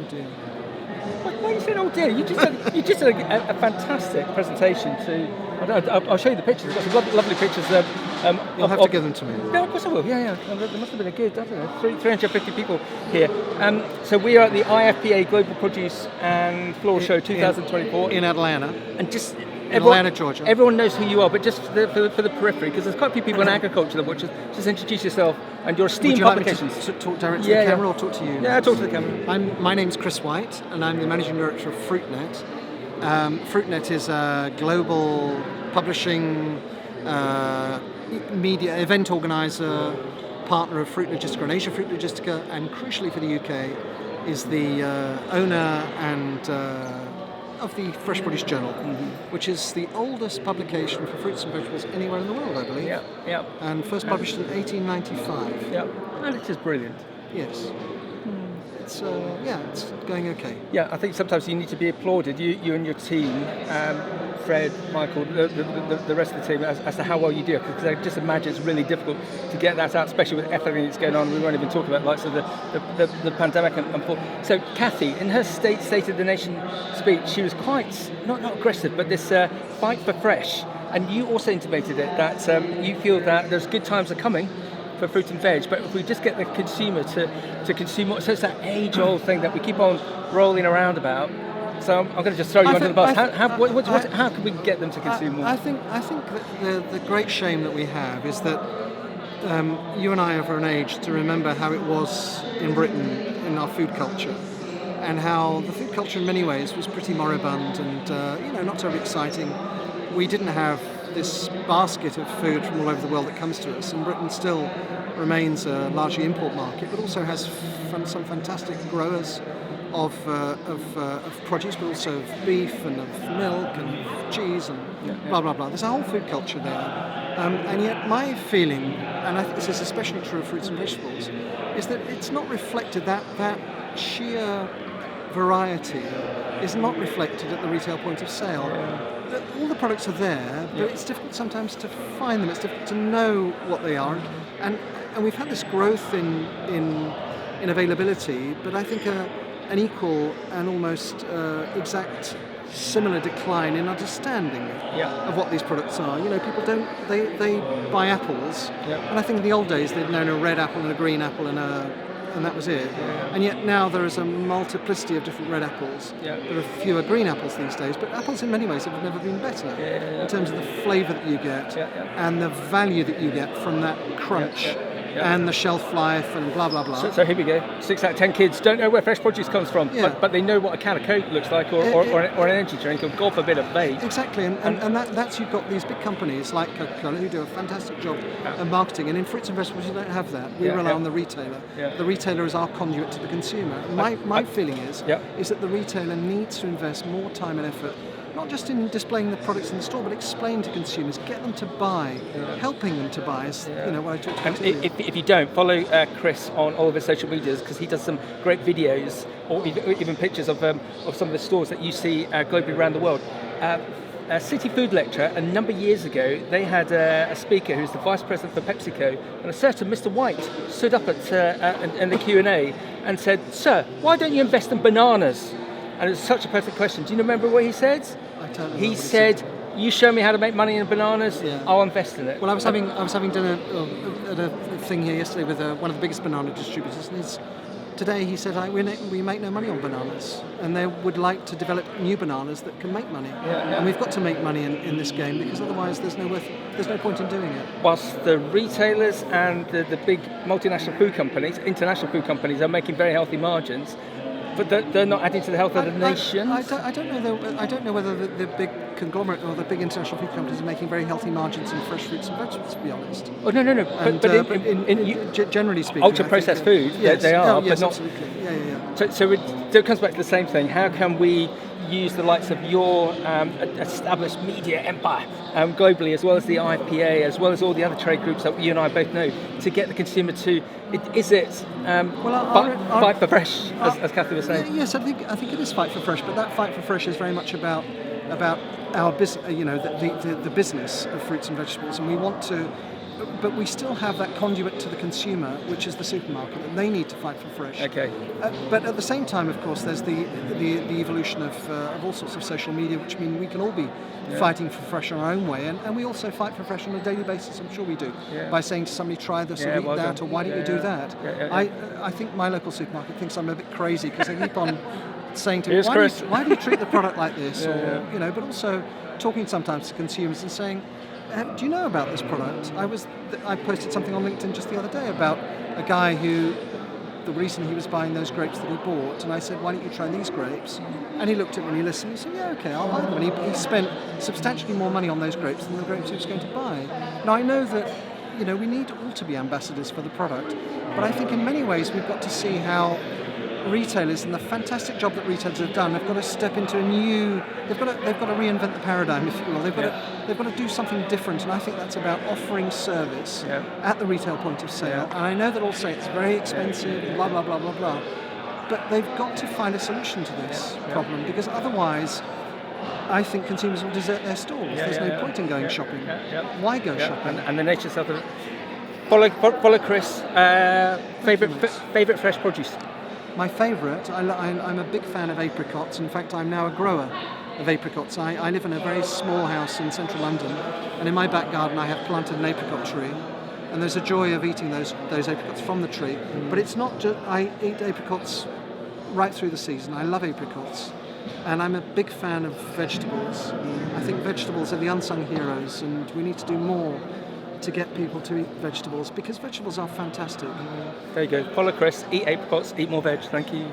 dear. Why are you saying, oh dear? You just did a fantastic presentation I'll show you the pictures. I've got some lovely pictures. You'll have to give them to me. No, of course I will. Yeah. There must have been a good, I don't know, 350 people here. So we are at the IFPA Global Produce and Floral Show 2024 in Atlanta. And just Atlanta, Georgia. Everyone knows who you are, but just for the periphery, because there's quite a few people in agriculture that watch us. Just introduce yourself and your esteemed publications. Would you like me to talk directly to the camera or talk to you? Yeah, talk to the camera. My name's Chris White, and I'm the Managing Director of FruitNet. FruitNet is a global publishing media event organizer, partner of Fruit Logistica and Asia Fruit Logistica, and crucially for the UK is the owner and of the Fresh Produce Journal, which is the oldest publication for fruits and vegetables anywhere in the world, I believe. Yeah. And first published in 1895. Yeah, and it is brilliant. Yes. It's going okay. Yeah, I think sometimes you need to be applauded, you and your team, Fred, Michael, the rest of the team, as to how well you do it, because I just imagine it's really difficult to get that out, especially with everything that's going on. We won't even talk about likes of the pandemic and so Kathy, in her State of the Nation speech, she was quite, not aggressive, but this fight for fresh, and you also intimated it, that you feel that there's good times are coming for fruit and veg, but if we just get the consumer to consume more, so it's that age-old thing that we keep on rolling around about. So I'm going to just throw you under the bus. How can we get them to consume more? I think that the great shame that we have is that you and I are of an age to remember how it was in Britain in our food culture, and how the food culture in many ways was pretty moribund and not terribly exciting. We didn't have this basket of food from all over the world that comes to us, and Britain still remains a largely import market, but also has some fantastic growers of produce, but also of beef and of milk and of cheese and blah blah blah. There's a whole food culture there, and yet my feeling, and I think this is especially true of fruits and vegetables, is that it's not reflected, that sheer variety is not reflected at the retail point of sale. All the products are there, but it's difficult sometimes to find them. It's difficult to know what they are, and we've had this growth in availability, but I think an equal and almost exact similar decline in understanding of what these products are. People they buy apples, and I think in the old days they'd known a red apple and a green apple and that was it. And yet now there is a multiplicity of different red apples. There are fewer green apples these days, but apples in many ways have never been better in terms of the flavour that you get and the value that you get from that crunch. And the shelf life and blah blah blah. So here we go. 6 out of 10 kids don't know where fresh produce comes from, but they know what a can of Coke looks like, or an energy drink, or God forbid a vape. Exactly, and that's you've got these big companies like Coca-Cola who do a fantastic job of marketing, and in fruits and vegetables you don't have that. We rely on the retailer. The retailer is our conduit to the consumer. My feeling is that the retailer needs to invest more time and effort, not just in displaying the products in the store, but explain to consumers, get them to buy, helping them to buy. What I talked about earlier. If you don't, follow Chris on all of his social medias, because he does some great videos or even pictures of some of the stores that you see globally around the world. A City Food Lecture, a number of years ago, they had a speaker who's the Vice President for PepsiCo, and a certain Mr. White stood up in the Q&A and said, "Sir, why don't you invest in bananas?" And it was such a perfect question. Do you remember what he said? I don't know. He said, "You show me how to make money in bananas, I'll invest in it." Well, I was having dinner at a thing here yesterday with one of the biggest banana distributors, and today he said, we make no money on bananas, and they would like to develop new bananas that can make money. And we've got to make money in this game, because otherwise there's no point in doing it. Whilst the retailers and the big multinational food companies, international food companies, are making very healthy margins, but they're not adding to the health of the nation. I don't know whether the big conglomerate or the big international food companies are making very healthy margins in fresh fruits and vegetables, to be honest. Oh no. But generally speaking, ultra-processed food, they are, yes, but not. Absolutely. Yeah. So it comes back to the same thing. How can we use the likes of your established media empire globally, as well as the IPA, as well as all the other trade groups that you and I both know, to get the consumer to? Fight for fresh, as Kathy was saying? Yes, I think it is fight for fresh, but that fight for fresh is very much about our business, the business of fruits and vegetables, and we want to but we still have that conduit to the consumer, which is the supermarket, and they need to fight for fresh. Okay. But at the same time, of course, there's the evolution of all sorts of social media, which mean we can all be fighting for fresh in our own way, and we also fight for fresh on a daily basis. I'm sure we do, by saying to somebody, try this or eat that, or why don't you do that? I think my local supermarket thinks I'm a bit crazy because they keep on saying to me, why do you treat the product like this? But also talking sometimes to consumers and saying, do you know about this product? I posted something on LinkedIn just the other day about a guy who, the reason he was buying those grapes that he bought, and I said, why don't you try these grapes? And he looked at me and he listened, he said, yeah, okay, I'll buy them. And he spent substantially more money on those grapes than the grapes he was going to buy. Now I know that, we need all to be ambassadors for the product, but I think in many ways we've got to see how retailers, and the fantastic job that retailers have done, have got to step into a new. They've got to reinvent the paradigm, if you will. They've got to do something different, and I think that's about offering service at the retail point of sale. And I know that also it's very expensive, blah blah blah blah blah, but they've got to find a solution to this problem, because otherwise, I think consumers will desert their stores. There's no point in going shopping. Why go shopping? And the nature of it. Follow Chris. Favorite fresh produce. My favourite, I'm a big fan of apricots. In fact, I'm now a grower of apricots. I live in a very small house in central London, and in my back garden I have planted an apricot tree, and there's a joy of eating those apricots from the tree. But it's not just, I eat apricots right through the season. I love apricots, and I'm a big fan of vegetables. I think vegetables are the unsung heroes, and we need to do more to get people to eat vegetables, because vegetables are fantastic. There you go. Follow Chris, eat apricots, eat more veg. Thank you.